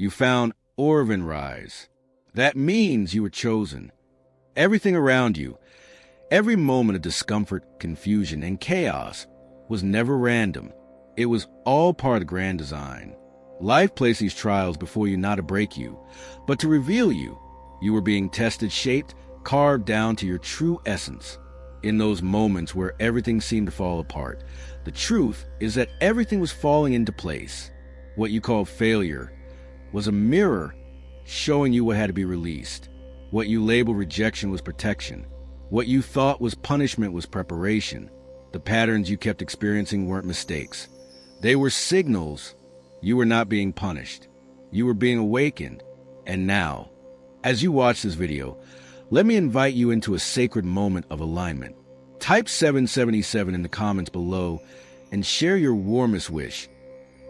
You found Orvin rise. That means you were chosen. Everything around you, every moment of discomfort, confusion, and chaos was never random. It was all part of the grand design. Life placed these trials before you not to break you, but to reveal you. You were being tested, shaped, carved down to your true essence. In those moments where everything seemed to fall apart, the truth is that everything was falling into place. What you called failure was a mirror showing you what had to be released. What you labeled rejection was protection. What you thought was punishment was preparation. The patterns you kept experiencing weren't mistakes. They were signals. You were not being punished. You were being awakened. And now, as you watch this video, let me invite you into a sacred moment of alignment. Type 777 in the comments below and share your warmest wish,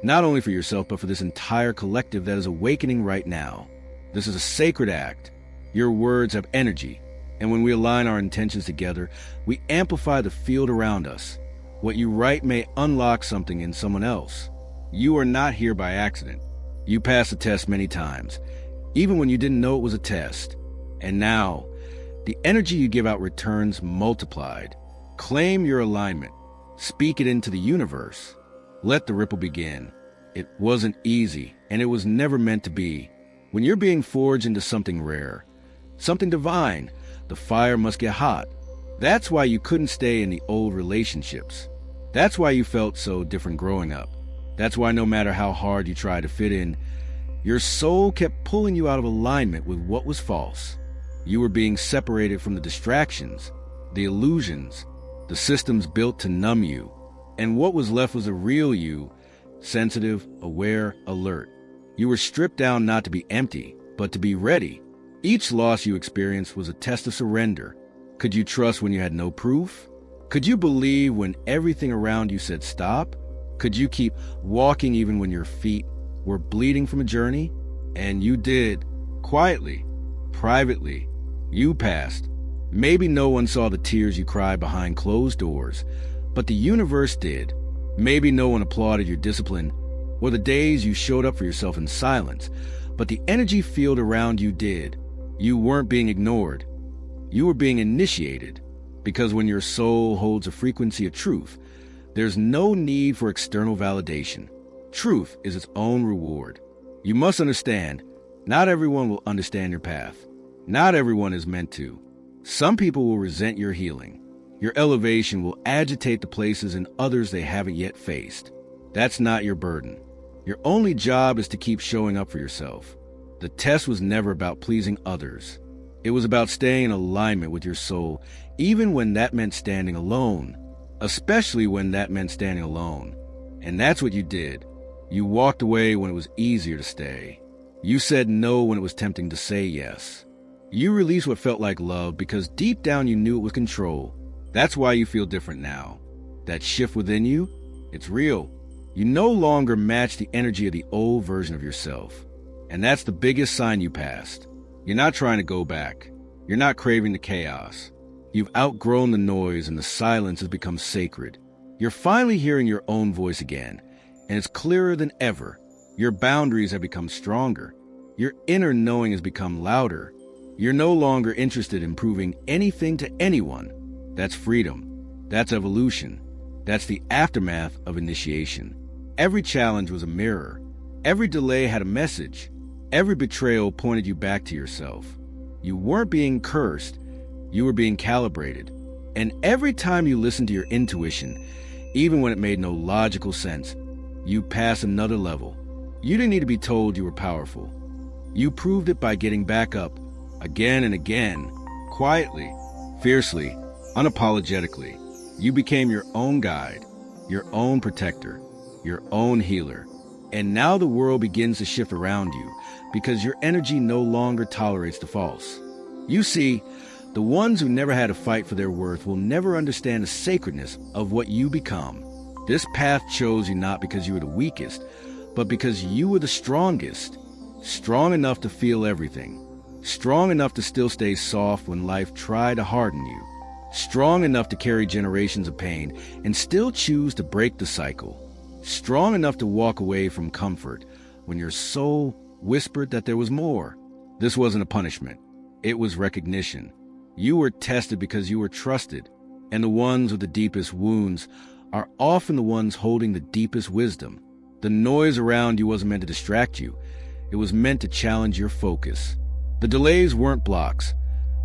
not only for yourself, but for this entire collective that is awakening right now. This is a sacred act. Your words have energy, and when we align our intentions together, we amplify the field around us. What you write may unlock something in someone else. You are not here by accident. You passed the test many times, even when you didn't know it was a test. And now, the energy you give out returns multiplied. Claim your alignment. Speak it into the universe. Let the ripple begin. It wasn't easy, and it was never meant to be. When you're being forged into something rare, something divine, the fire must get hot. That's why you couldn't stay in the old relationships. That's why you felt so different growing up. That's why no matter how hard you tried to fit in, your soul kept pulling you out of alignment with what was false. You were being separated from the distractions, the illusions, the systems built to numb you. And what was left was a real you, sensitive, aware, alert. You were stripped down not to be empty, but to be ready. Each loss you experienced was a test of surrender. Could you trust when you had no proof? Could you believe when everything around you said stop? Could you keep walking even when your feet were bleeding from a journey? And you did. Quietly, privately. You passed. Maybe no one saw the tears you cried behind closed doors, but the universe did. Maybe no one applauded your discipline or the days you showed up for yourself in silence, but the energy field around you did. You weren't being ignored. You were being initiated, because when your soul holds a frequency of truth, there's no need for external validation. Truth is its own reward. You must understand, not everyone will understand your path. Not everyone is meant to. Some people will resent your healing. Your elevation will agitate the places in others they haven't yet faced. That's not your burden. Your only job is to keep showing up for yourself. The test was never about pleasing others. It was about staying in alignment with your soul, even when that meant standing alone, especially when that meant standing alone. And that's what you did. You walked away when it was easier to stay. You said no when it was tempting to say yes. You released what felt like love because deep down you knew it was control. That's why you feel different now. That shift within you, it's real. You no longer match the energy of the old version of yourself. And that's the biggest sign you passed. You're not trying to go back. You're not craving the chaos. You've outgrown the noise and the silence has become sacred. You're finally hearing your own voice again, and it's clearer than ever. Your boundaries have become stronger. Your inner knowing has become louder. You're no longer interested in proving anything to anyone. That's freedom. That's evolution. That's the aftermath of initiation. Every challenge was a mirror. Every delay had a message. Every betrayal pointed you back to yourself. You weren't being cursed. You were being calibrated. And every time you listened to your intuition, even when it made no logical sense, you passed another level. You didn't need to be told you were powerful. You proved it by getting back up again and again, quietly, fiercely, unapologetically. You became your own guide, your own protector, your own healer. And now the world begins to shift around you because your energy no longer tolerates the false. You see, the ones who never had to fight for their worth will never understand the sacredness of what you become. This path chose you not because you were the weakest, but because you were the strongest. Strong enough to feel everything. Strong enough to still stay soft when life tried to harden you. Strong enough to carry generations of pain and still choose to break the cycle. Strong enough to walk away from comfort when your soul whispered that there was more. This wasn't a punishment. It was recognition. You were tested because you were trusted, and the ones with the deepest wounds are often the ones holding the deepest wisdom. The noise around you wasn't meant to distract you. It was meant to challenge your focus. The delays weren't blocks.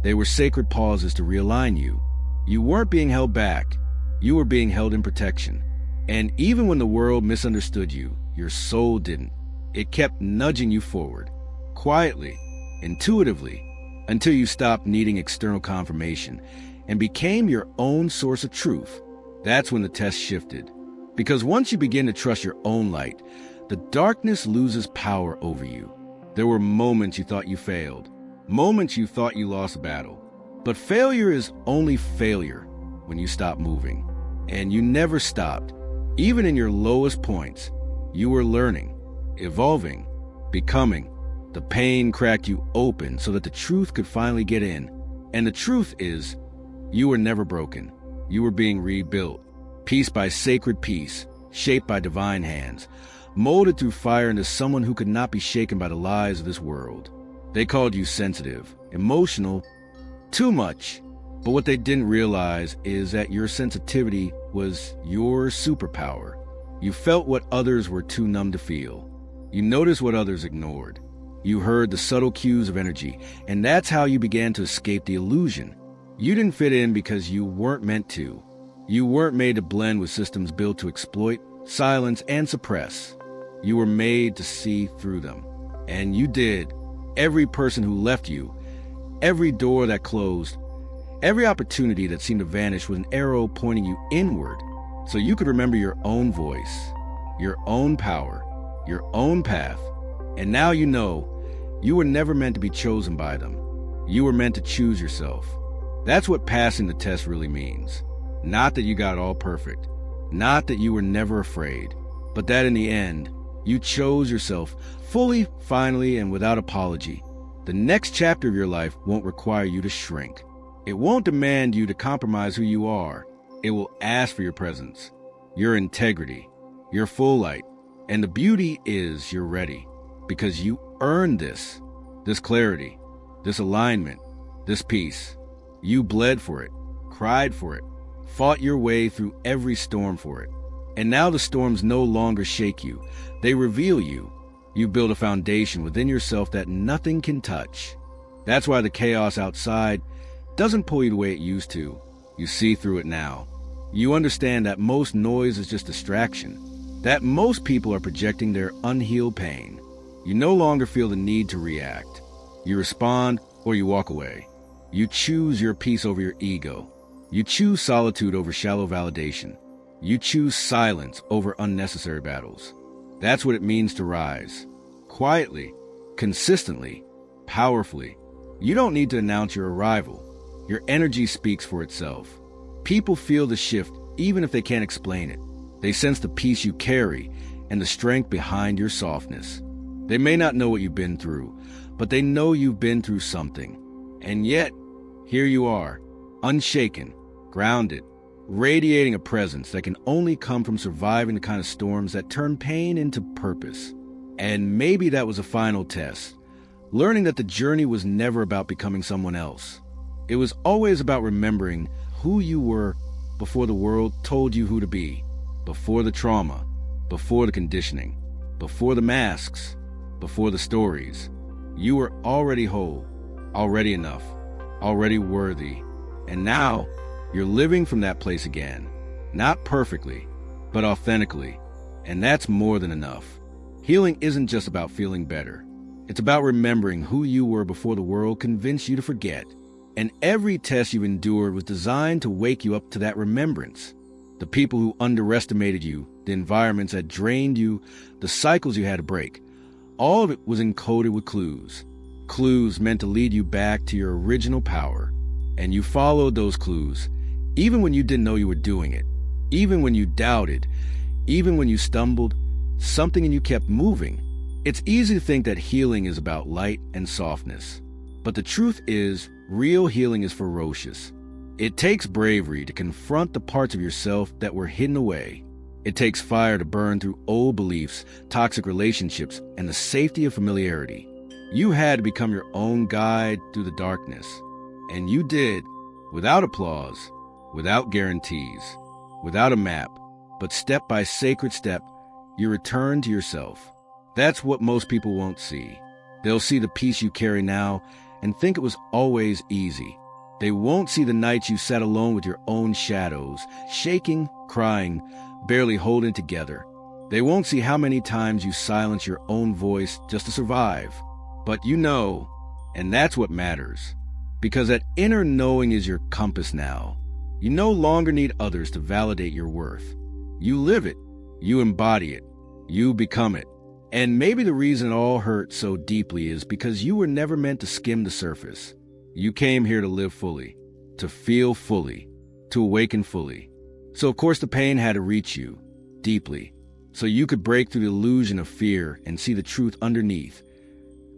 They were sacred pauses to realign you. You weren't being held back. You were being held in protection. And even when the world misunderstood you, your soul didn't. It kept nudging you forward, quietly, intuitively, until you stopped needing external confirmation and became your own source of truth. That's when the test shifted. Because once you begin to trust your own light, the darkness loses power over you. There were moments you thought you failed, moments you thought you lost a battle. But failure is only failure when you stop moving. And you never stopped. Even in your lowest points, you were learning, evolving, becoming. The pain cracked you open so that the truth could finally get in. And the truth is, you were never broken. You were being rebuilt, piece by sacred piece, shaped by divine hands, molded through fire into someone who could not be shaken by the lies of this world. They called you sensitive, emotional, too much. But what they didn't realize is that your sensitivity was your superpower. You felt what others were too numb to feel. You noticed what others ignored. You heard the subtle cues of energy, and that's how you began to escape the illusion. You didn't fit in because you weren't meant to. You weren't made to blend with systems built to exploit, silence, and suppress. You were made to see through them. And you did. Every person who left you, every door that closed, every opportunity that seemed to vanish was an arrow pointing you inward so you could remember your own voice, your own power, your own path. And now you know you were never meant to be chosen by them. You were meant to choose yourself. That's what passing the test really means. Not that you got it all perfect, not that you were never afraid, but that in the end, you chose yourself fully, finally, and without apology. The next chapter of your life won't require you to shrink. It won't demand you to compromise who you are. It will ask for your presence, your integrity, your full light. And the beauty is you're ready because you earned this clarity, this alignment, this peace. You bled for it, cried for it, fought your way through every storm for it. And now the storms no longer shake you. They reveal you. You build a foundation within yourself that nothing can touch. That's why the chaos outside doesn't pull you the way it used to. You see through it now. You understand that most noise is just distraction, that most people are projecting their unhealed pain. You no longer feel the need to react. You respond or you walk away. You choose your peace over your ego. You choose solitude over shallow validation. You choose silence over unnecessary battles. That's what it means to rise. Quietly, consistently, powerfully. You don't need to announce your arrival. Your energy speaks for itself. People feel the shift even if they can't explain it. They sense the peace you carry and the strength behind your softness. They may not know what you've been through, but they know you've been through something. And yet, here you are, unshaken, grounded, radiating a presence that can only come from surviving the kind of storms that turn pain into purpose. And maybe that was a final test, learning that the journey was never about becoming someone else. It was always about remembering who you were before the world told you who to be, before the trauma, before the conditioning, before the masks, before the stories. You were already whole, already enough, already worthy. And now, you're living from that place again. Not perfectly, but authentically. And that's more than enough. Healing isn't just about feeling better. It's about remembering who you were before the world convinced you to forget. And every test you've endured was designed to wake you up to that remembrance. The people who underestimated you, the environments that drained you, the cycles you had to break. All of it was encoded with clues. Clues meant to lead you back to your original power. And you followed those clues, even when you didn't know you were doing it. Even when you doubted. Even when you stumbled, something in you kept moving. It's easy to think that healing is about light and softness. But the truth is, real healing is ferocious. It takes bravery to confront the parts of yourself that were hidden away. It takes fire to burn through old beliefs, toxic relationships, and the safety of familiarity. You had to become your own guide through the darkness. And you did, without applause, without guarantees, without a map, but step by sacred step, you return to yourself. That's what most people won't see. They'll see the peace you carry now and think it was always easy. They won't see the nights you sat alone with your own shadows, shaking, crying, barely holding together. They won't see how many times you silenced your own voice just to survive. But you know, and that's what matters. Because that inner knowing is your compass now. You no longer need others to validate your worth. You live it. You embody it. You become it. And maybe the reason it all hurts so deeply is because you were never meant to skim the surface. You came here to live fully, to feel fully, to awaken fully. So of course the pain had to reach you, deeply, so you could break through the illusion of fear and see the truth underneath.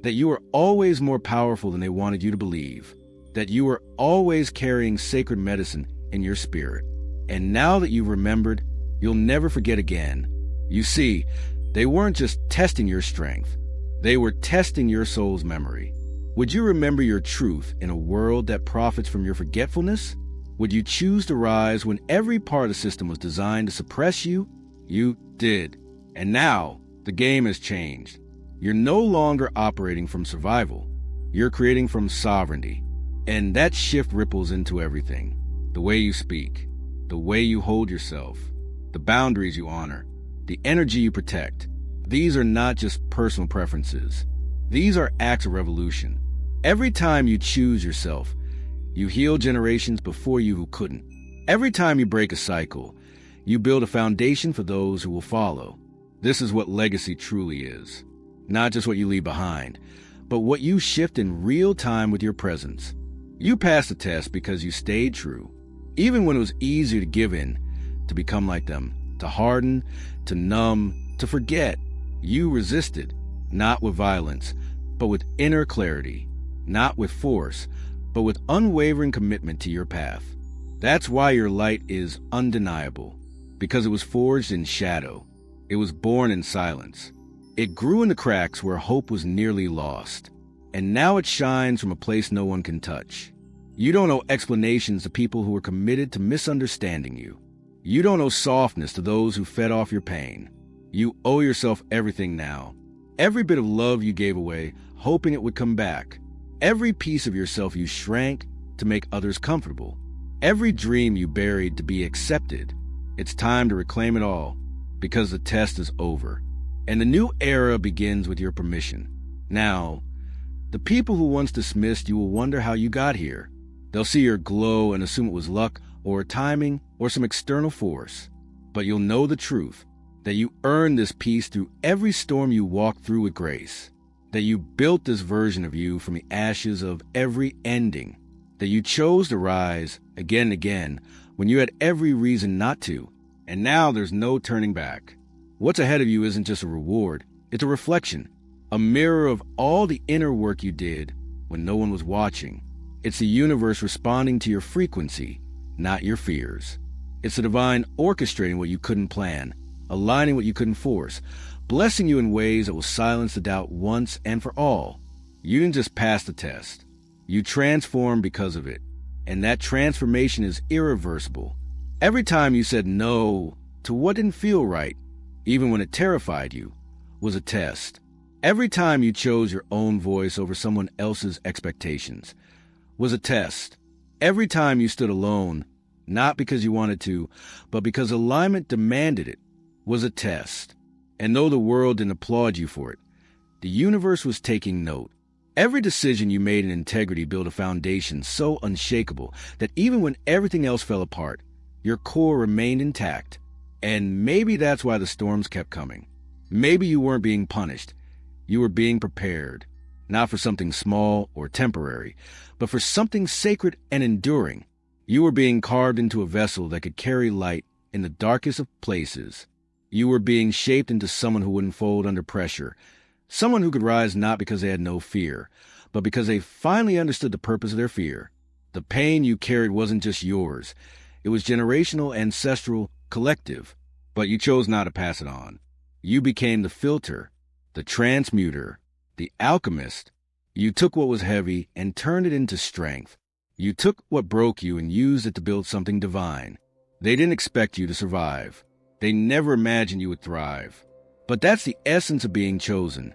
That you were always more powerful than they wanted you to believe. That you were always carrying sacred medicine in your spirit. And now that you've remembered, you'll never forget again. You see, they weren't just testing your strength. They were testing your soul's memory. Would you remember your truth in a world that profits from your forgetfulness? Would you choose to rise when every part of the system was designed to suppress you? You did. And now, the game has changed. You're no longer operating from survival. You're creating from sovereignty. And that shift ripples into everything. The way you speak, the way you hold yourself, the boundaries you honor, the energy you protect. These are not just personal preferences. These are acts of revolution. Every time you choose yourself, you heal generations before you who couldn't. Every time you break a cycle, you build a foundation for those who will follow. This is what legacy truly is. Not just what you leave behind, but what you shift in real time with your presence. You passed the test because you stayed true, even when it was easier to give in, to become like them, to harden, to numb, to forget. You resisted, not with violence, but with inner clarity, not with force, but with unwavering commitment to your path. That's why your light is undeniable, because it was forged in shadow. It was born in silence. It grew in the cracks where hope was nearly lost. And now it shines from a place no one can touch. You don't owe explanations to people who are committed to misunderstanding you. You don't owe softness to those who fed off your pain. You owe yourself everything now. Every bit of love you gave away, hoping it would come back. Every piece of yourself you shrank to make others comfortable. Every dream you buried to be accepted. It's time to reclaim it all, because the test is over. And the new era begins with your permission. Now, the people who once dismissed you will wonder how you got here. They'll see your glow and assume it was luck or timing or some external force. But you'll know the truth, that you earned this peace through every storm you walked through with grace. That you built this version of you from the ashes of every ending. That you chose to rise again and again when you had every reason not to. And now there's no turning back. What's ahead of you isn't just a reward, it's a reflection. A mirror of all the inner work you did when no one was watching. It's the universe responding to your frequency, not your fears. It's the divine orchestrating what you couldn't plan, aligning what you couldn't force, blessing you in ways that will silence the doubt once and for all. You didn't just pass the test. You transformed because of it. And that transformation is irreversible. Every time you said no to what didn't feel right, even when it terrified you, was a test. Every time you chose your own voice over someone else's expectations was a test. Every time you stood alone, not because you wanted to, but because alignment demanded it, was a test. And though the world didn't applaud you for it, the universe was taking note. Every decision you made in integrity built a foundation so unshakable that even when everything else fell apart, your core remained intact. And maybe that's why the storms kept coming. Maybe you weren't being punished. You were being prepared, not for something small or temporary, but for something sacred and enduring. You were being carved into a vessel that could carry light in the darkest of places. You were being shaped into someone who wouldn't fold under pressure, someone who could rise not because they had no fear, but because they finally understood the purpose of their fear. The pain you carried wasn't just yours. It was generational, ancestral, collective. but you chose not to pass it on. You became the filter, the transmuter, the alchemist. You took what was heavy and turned it into strength. You took what broke you and used it to build something divine. They didn't expect you to survive. They never imagined you would thrive. But that's the essence of being chosen.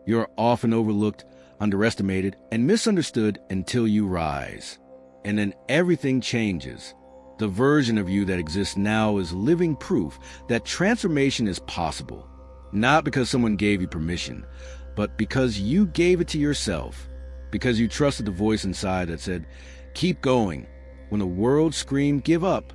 You're often overlooked, underestimated, and misunderstood until you rise. And then everything changes. The version of you that exists now is living proof that transformation is possible. Not because someone gave you permission, but because you gave it to yourself. Because you trusted the voice inside that said, keep going, when the world screamed, give up.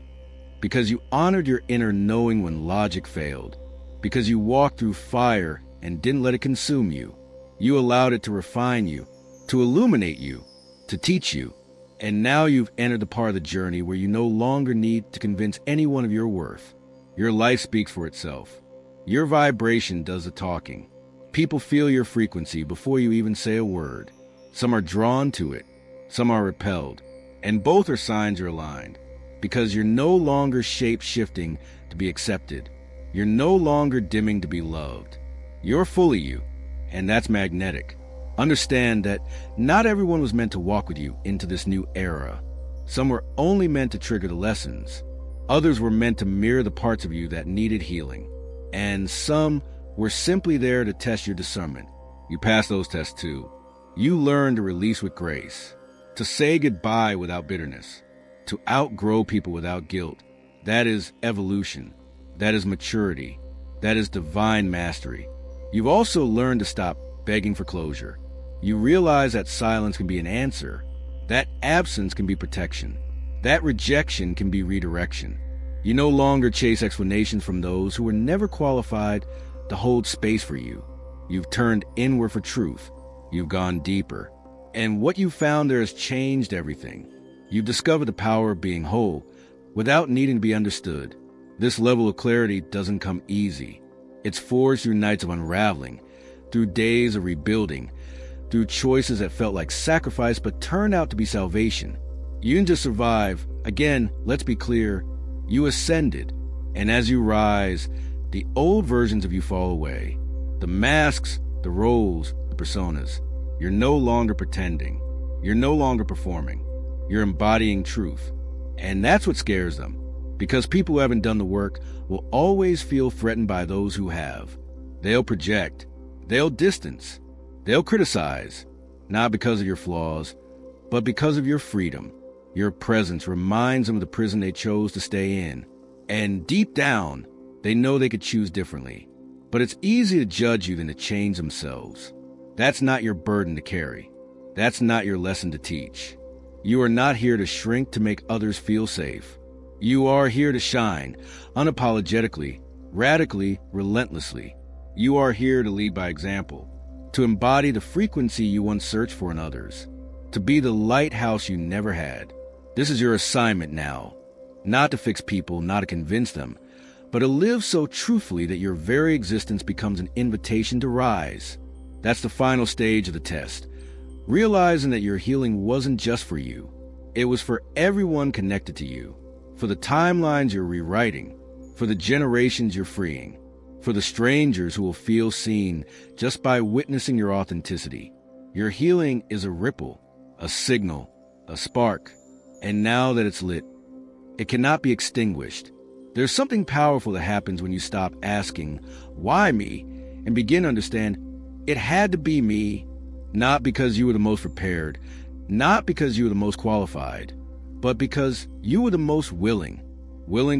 Because you honored your inner knowing when logic failed. Because you walked through fire and didn't let it consume you. You allowed it to refine you, to illuminate you, to teach you. And now you've entered the part of the journey where you no longer need to convince anyone of your worth. Your life speaks for itself. Your vibration does the talking. People feel your frequency before you even say a word. Some are drawn to it, some are repelled, and both are signs you're aligned. Because you're no longer shape-shifting to be accepted. You're no longer dimming to be loved. You're fully you, and that's magnetic. Understand that not everyone was meant to walk with you into this new era. Some were only meant to trigger the lessons. Others were meant to mirror the parts of you that needed healing. And some were simply there to test your discernment. You passed those tests too. You learned to release with grace, to say goodbye without bitterness, to outgrow people without guilt. That is evolution. That is maturity. That is divine mastery. You've also learned to stop begging for closure. You realize that silence can be an answer. That absence can be protection. That rejection can be redirection. You no longer chase explanations from those who were never qualified to hold space for you. You've turned inward for truth. You've gone deeper. And what you found there has changed everything. You've discovered the power of being whole without needing to be understood. This level of clarity doesn't come easy. It's forged through nights of unraveling, through days of rebuilding, through choices that felt like sacrifice but turned out to be salvation. You didn't just survive. Again, let's be clear, you ascended. And as you rise, the old versions of you fall away. The masks, the roles, the personas. You're no longer pretending. You're no longer performing. You're embodying truth. And that's what scares them. Because people who haven't done the work will always feel threatened by those who have. They'll project. They'll distance. They'll criticize. Not because of your flaws, but because of your freedom. Your presence reminds them of the prison they chose to stay in. And deep down, they know they could choose differently. But it's easier to judge you than to change themselves. That's not your burden to carry. That's not your lesson to teach. You are not here to shrink to make others feel safe. You are here to shine, unapologetically, radically, relentlessly. You are here to lead by example, to embody the frequency you once searched for in others, to be the lighthouse you never had. This is your assignment now, not to fix people, not to convince them, but to live so truthfully that your very existence becomes an invitation to rise. That's the final stage of the test, realizing that your healing wasn't just for you. It was for everyone connected to you, for the timelines you're rewriting, for the generations you're freeing, for the strangers who will feel seen just by witnessing your authenticity. Your healing is a ripple, a signal, a spark, and now that it's lit, it cannot be extinguished. There's something powerful that happens when you stop asking, why me, and begin to understand, it had to be me, not because you were the most prepared, not because you were the most qualified, but because you were the most willing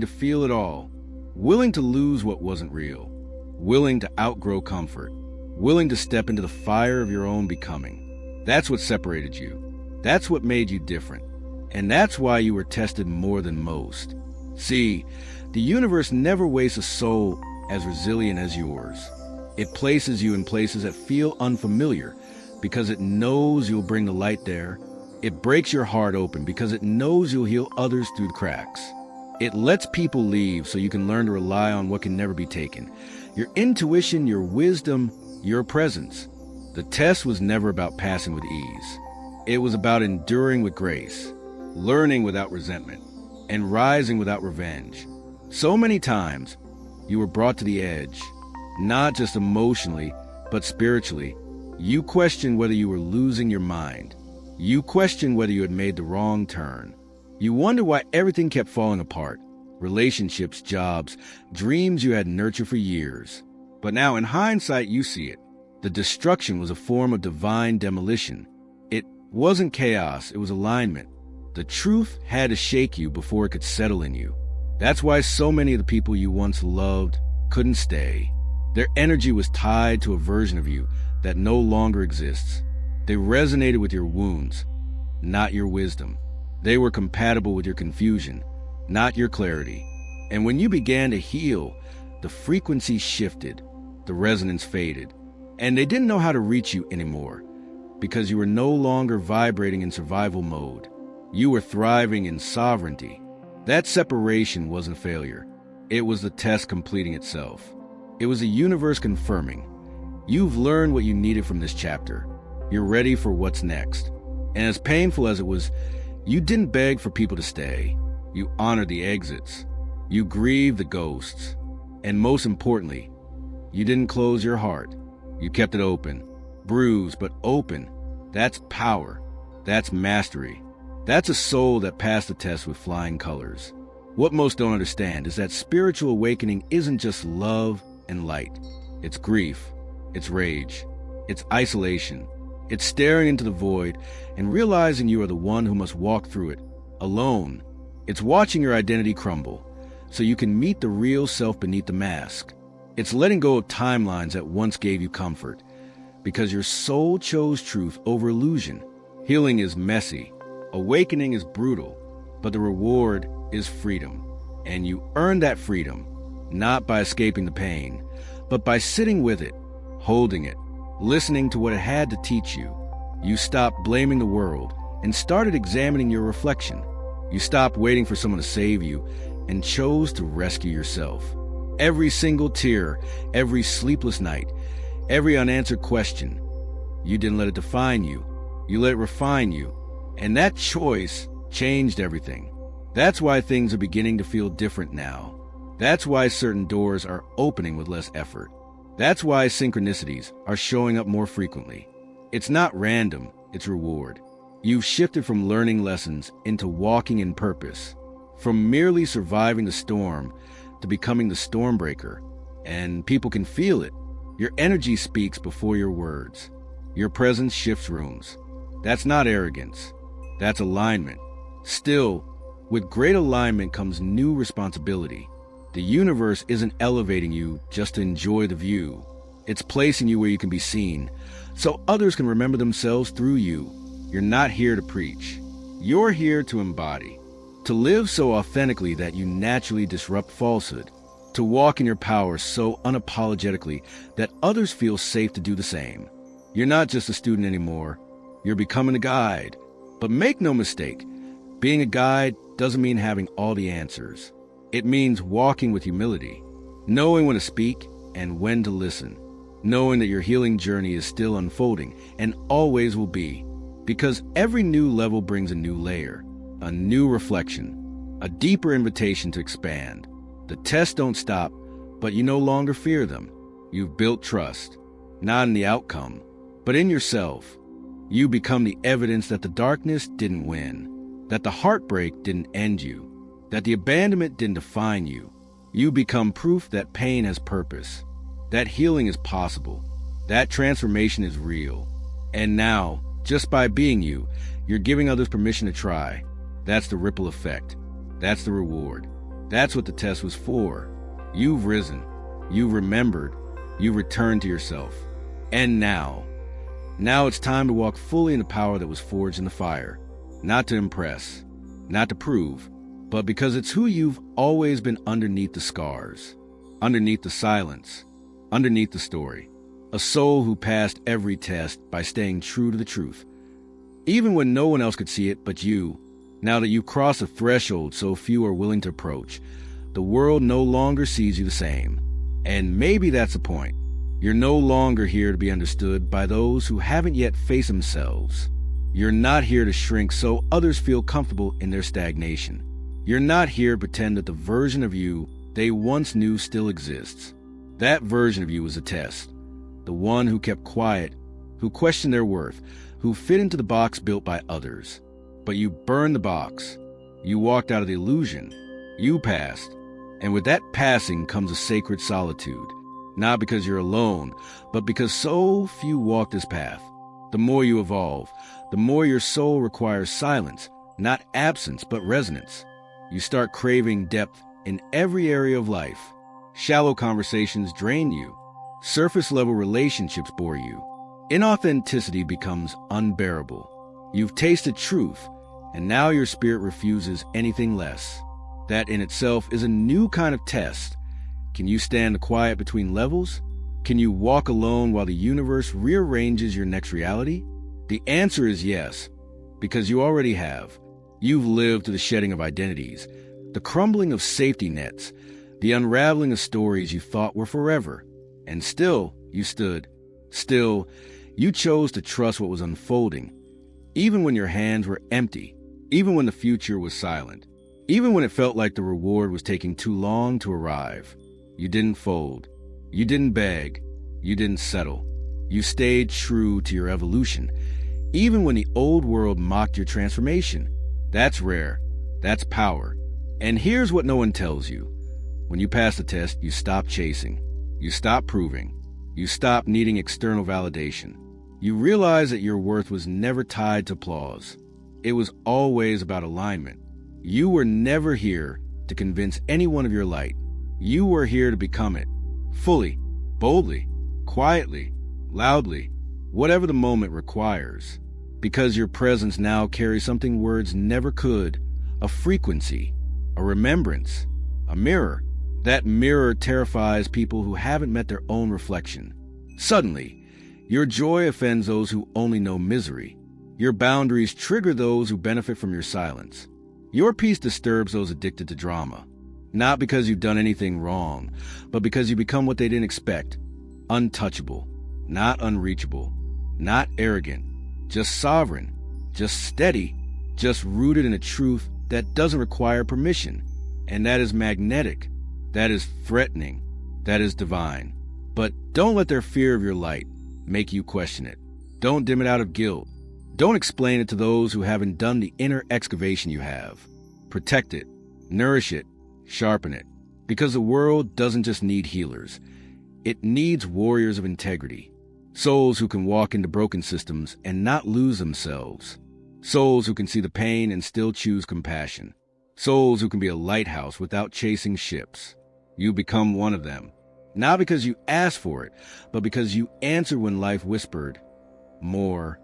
to feel it all, willing to lose what wasn't real, willing to outgrow comfort, willing to step into the fire of your own becoming. That's what separated you. That's what made you different. And that's why you were tested more than most. See, the universe never wastes a soul as resilient as yours. It places you in places that feel unfamiliar because it knows you'll bring the light there. It breaks your heart open because it knows you'll heal others through the cracks. It lets people leave so you can learn to rely on what can never be taken. Your intuition, your wisdom, your presence. The test was never about passing with ease. It was about enduring with grace, learning without resentment, and rising without revenge. So many times, You were brought to the edge, not just emotionally, but spiritually. You questioned whether you were losing your mind. You questioned whether you had made the wrong turn. You wondered why everything kept falling apart. Relationships, jobs, dreams you had nurtured for years. But now, in hindsight, you see it. The destruction was a form of divine demolition. It wasn't chaos, it was alignment. The truth had to shake you before it could settle in you. That's why so many of the people you once loved couldn't stay. Their energy was tied to a version of you that no longer exists. They resonated with your wounds, not your wisdom. They were compatible with your confusion, not your clarity. And when you began to heal, the frequency shifted, the resonance faded, and they didn't know how to reach you anymore because you were no longer vibrating in survival mode. You were thriving in sovereignty. That separation wasn't failure. It was the test completing itself. It was the universe confirming. You've learned what you needed from this chapter. You're ready for what's next. And as painful as it was, you didn't beg for people to stay. You honored the exits. You grieved the ghosts. And most importantly, you didn't close your heart. You kept it open. Bruised, but open. That's power. That's mastery. That's a soul that passed the test with flying colors. What most don't understand is that spiritual awakening isn't just love and light. It's grief. It's rage. It's isolation. It's staring into the void and realizing you are the one who must walk through it, alone. It's watching your identity crumble so you can meet the real self beneath the mask. It's letting go of timelines that once gave you comfort because your soul chose truth over illusion. Healing is messy. Awakening is brutal, but the reward is freedom. And you earn that freedom, not by escaping the pain, but by sitting with it, holding it, listening to what it had to teach you. You stopped blaming the world and started examining your reflection. You stopped waiting for someone to save you and chose to rescue yourself. Every single tear, every sleepless night, every unanswered question, you didn't let it define you. You let it refine you. And that choice changed everything. That's why things are beginning to feel different now. That's why certain doors are opening with less effort. That's why synchronicities are showing up more frequently. It's not random, it's reward. You've shifted from learning lessons into walking in purpose, from merely surviving the storm to becoming the stormbreaker. And people can feel it. Your energy speaks before your words. Your presence shifts rooms. That's not arrogance. That's alignment. Still, with great alignment comes new responsibility. The universe isn't elevating you just to enjoy the view. It's placing you where you can be seen, so others can remember themselves through you. You're not here to preach. You're here to embody, to live so authentically that you naturally disrupt falsehood, to walk in your power so unapologetically that others feel safe to do the same. You're not just a student anymore. You're becoming a guide. But make no mistake, being a guide doesn't mean having all the answers. It means walking with humility, knowing when to speak and when to listen, knowing that your healing journey is still unfolding and always will be, because every new level brings a new layer, a new reflection, a deeper invitation to expand. The tests don't stop, but you no longer fear them. You've built trust, not in the outcome, but in yourself. You become the evidence that the darkness didn't win, that the heartbreak didn't end you, that the abandonment didn't define you. You become proof that pain has purpose, that healing is possible, that transformation is real. And now, just by being you, you're giving others permission to try. That's the ripple effect. That's the reward. That's what the test was for. You've risen. You've remembered. You've returned to yourself. And now it's time to walk fully in the power that was forged in the fire. Not to impress, not to prove, but because it's who you've always been underneath the scars, underneath the silence, underneath the story. A soul who passed every test by staying true to the truth. Even when no one else could see it but you. Now that you've crossed a threshold so few are willing to approach, the world no longer sees you the same. And maybe that's the point. You're no longer here to be understood by those who haven't yet faced themselves. You're not here to shrink so others feel comfortable in their stagnation. You're not here to pretend that the version of you they once knew still exists. That version of you was a test. The one who kept quiet, who questioned their worth, who fit into the box built by others. But you burned the box. You walked out of the illusion. You passed. And with that passing comes a sacred solitude. Not because you're alone, but because so few walk this path. The more you evolve, the more your soul requires silence, not absence, but resonance. You start craving depth in every area of life. Shallow conversations drain you. Surface-level relationships bore you. Inauthenticity becomes unbearable. You've tasted truth, and now your spirit refuses anything less. That in itself is a new kind of test. Can you stand the quiet between levels? Can you walk alone while the universe rearranges your next reality? The answer is yes, because you already have. You've lived through the shedding of identities, the crumbling of safety nets, the unraveling of stories you thought were forever. And still, you stood. Still, you chose to trust what was unfolding, even when your hands were empty, even when the future was silent, even when it felt like the reward was taking too long to arrive. You didn't fold. You didn't beg. You didn't settle. You stayed true to your evolution, even when the old world mocked your transformation. That's rare. That's power. And here's what no one tells you. When you pass the test, you stop chasing. You stop proving. You stop needing external validation. You realize that your worth was never tied to applause. It was always about alignment. You were never here to convince anyone of your light. You were here to become it. Fully, boldly, quietly, loudly, whatever the moment requires. Because your presence now carries something words never could, a frequency, a remembrance, a mirror. That mirror terrifies people who haven't met their own reflection. Suddenly, your joy offends those who only know misery. Your boundaries trigger those who benefit from your silence. Your peace disturbs those addicted to drama. Not because you've done anything wrong, but because you become what they didn't expect. Untouchable, not unreachable, not arrogant, just sovereign, just steady, just rooted in a truth that doesn't require permission. And that is magnetic. That is threatening. That is divine. But don't let their fear of your light make you question it. Don't dim it out of guilt. Don't explain it to those who haven't done the inner excavation you have. Protect it. Nourish it. Sharpen it. Because the world doesn't just need healers. It needs warriors of integrity. Souls who can walk into broken systems and not lose themselves. Souls who can see the pain and still choose compassion. Souls who can be a lighthouse without chasing ships. You become one of them. Not because you asked for it, but because you answered when life whispered, more.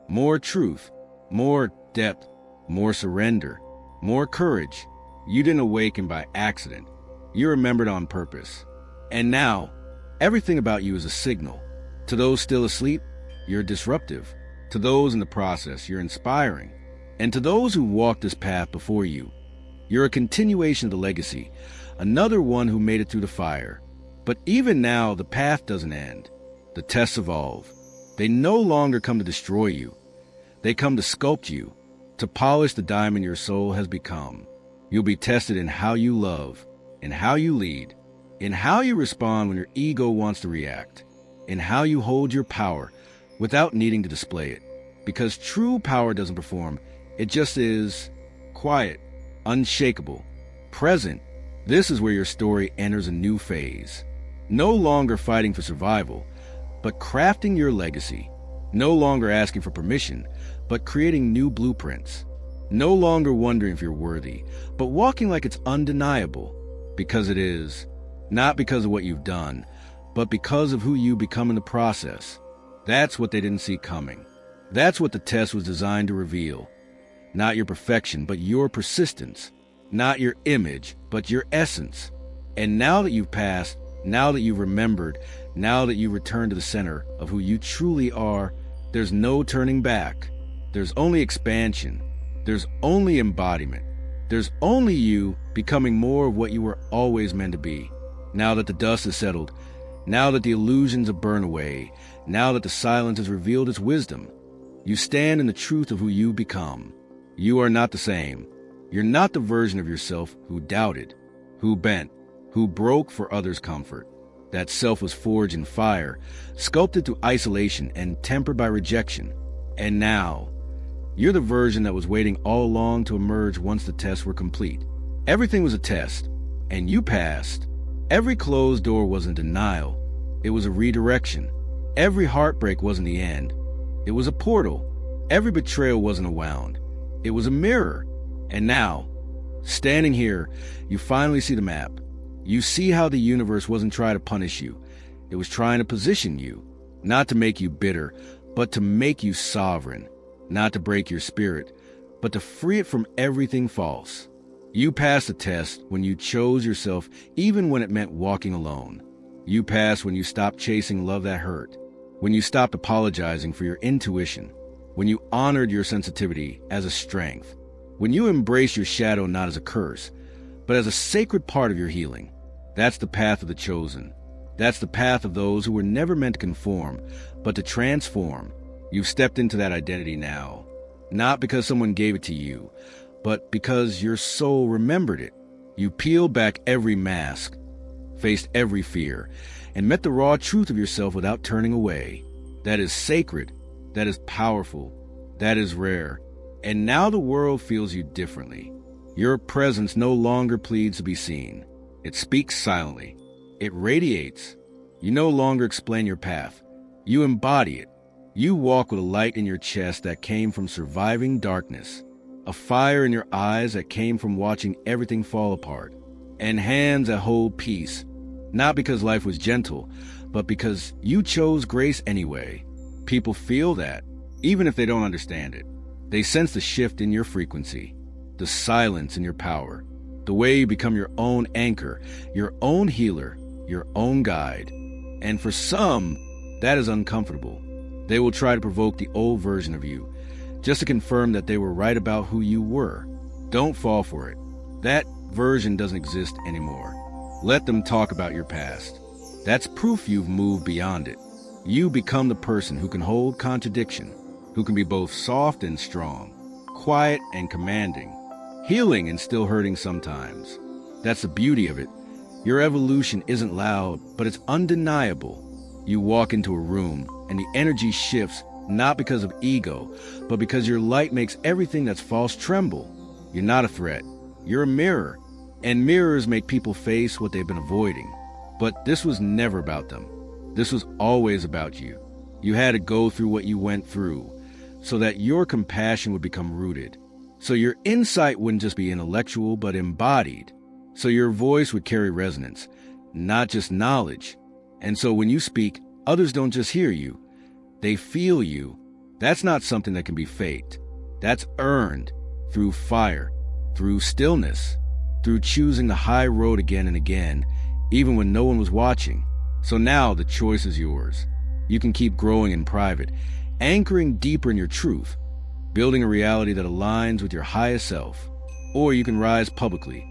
More truth, more depth, more surrender, more courage. You didn't awaken by accident. You remembered on purpose. And now, everything about you is a signal. To those still asleep, you're disruptive. To those in the process, you're inspiring. And to those who walked this path before you, you're a continuation of the legacy, another one who made it through the fire. But even now, the path doesn't end. The tests evolve. They no longer come to destroy you. They come to sculpt you, to polish the diamond your soul has become. You'll be tested in how you love, in how you lead, in how you respond when your ego wants to react, in how you hold your power without needing to display it. Because true power doesn't perform, it just is quiet, unshakable, present. This is where your story enters a new phase. No longer fighting for survival, but crafting your legacy. No longer asking for permission, but creating new blueprints. No longer wondering if you're worthy, but walking like it's undeniable. Because it is. Not because of what you've done, but because of who you become in the process. That's what they didn't see coming. That's what the test was designed to reveal. Not your perfection, but your persistence. Not your image, but your essence. And now that you've passed, now that you've remembered, now that you return to the center of who you truly are, there's no turning back. There's only expansion. There's only embodiment. There's only you becoming more of what you were always meant to be. Now that the dust has settled, now that the illusions have burned away, now that the silence has revealed its wisdom, you stand in the truth of who you become. You are not the same. You're not the version of yourself who doubted, who bent, who broke for others' comfort. That self was forged in fire, sculpted through isolation and tempered by rejection. And now, you're the version that was waiting all along to emerge once the tests were complete. Everything was a test, and you passed. Every closed door wasn't denial. It was a redirection. Every heartbreak wasn't the end. It was a portal. Every betrayal wasn't a wound. It was a mirror. And now, standing here, you finally see the map. You see how the universe wasn't trying to punish you. It was trying to position you, not to make you bitter, but to make you sovereign, not to break your spirit, but to free it from everything false. You passed the test when you chose yourself, even when it meant walking alone. You passed when you stopped chasing love that hurt, when you stopped apologizing for your intuition, when you honored your sensitivity as a strength, when you embraced your shadow not as a curse, but as a sacred part of your healing. That's the path of the chosen. That's the path of those who were never meant to conform, but to transform. You've stepped into that identity now, not because someone gave it to you, but because your soul remembered it. You peeled back every mask, faced every fear, and met the raw truth of yourself without turning away. That is sacred, that is powerful, that is rare. And now the world feels you differently. Your presence no longer pleads to be seen. It speaks silently. It radiates. You no longer explain your path. You embody it. You walk with a light in your chest that came from surviving darkness, a fire in your eyes that came from watching everything fall apart, and hands that hold peace, not because life was gentle, but because you chose grace anyway. People feel that, even if they don't understand it. They sense the shift in your frequency, the silence in your power, the way you become your own anchor, your own healer, your own guide. And for some, that is uncomfortable. They will try to provoke the old version of you, just to confirm that they were right about who you were. Don't fall for it. That version doesn't exist anymore. Let them talk about your past. That's proof you've moved beyond it. You become the person who can hold contradiction, who can be both soft and strong, quiet and commanding, healing and still hurting sometimes. That's the beauty of it. Your evolution isn't loud, but it's undeniable. You walk into a room and the energy shifts, not because of ego, but because your light makes everything that's false tremble. You're not a threat. You're a mirror. And mirrors make people face what they've been avoiding. But this was never about them. This was always about you. You had to go through what you went through so that your compassion would become rooted. So your insight wouldn't just be intellectual, but embodied. So your voice would carry resonance, not just knowledge. And so when you speak, others don't just hear you. They feel you. That's not something that can be faked. That's earned through fire, through stillness, through choosing the high road again and again, even when no one was watching. So now the choice is yours. You can keep growing in private, anchoring deeper in your truth, building a reality that aligns with your highest self. Or you can rise publicly.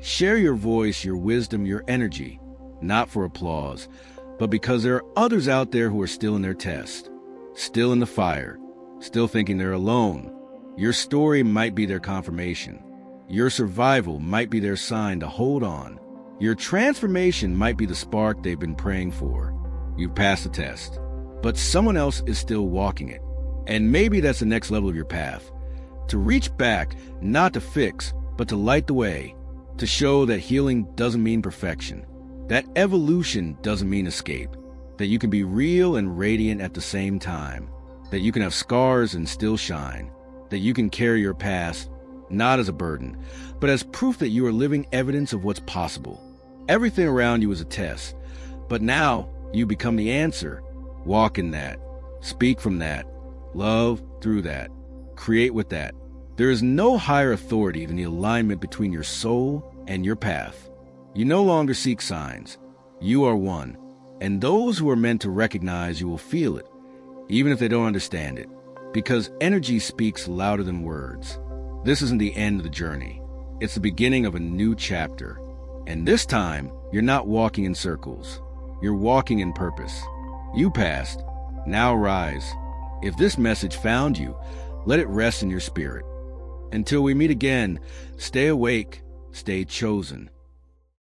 Share your voice, your wisdom, your energy, not for applause, but because there are others out there who are still in their test, still in the fire, still thinking they're alone. Your story might be their confirmation. Your survival might be their sign to hold on. Your transformation might be the spark they've been praying for. You've passed the test, but someone else is still walking it. And maybe that's the next level of your path. To reach back, not to fix, but to light the way. To show that healing doesn't mean perfection. That evolution doesn't mean escape. That you can be real and radiant at the same time. That you can have scars and still shine. That you can carry your past, not as a burden, but as proof that you are living evidence of what's possible. Everything around you is a test, but now you become the answer. Walk in that. Speak from that. Love through that. Create with that. There is no higher authority than the alignment between your soul and your path. You no longer seek signs. You are one. And those who are meant to recognize you will feel it, even if they don't understand it, because energy speaks louder than words. This isn't the end of the journey. It's the beginning of a new chapter. And this time, you're not walking in circles. You're walking in purpose. You passed. Now rise. If this message found you, let it rest in your spirit. Until we meet again, stay awake, stay chosen.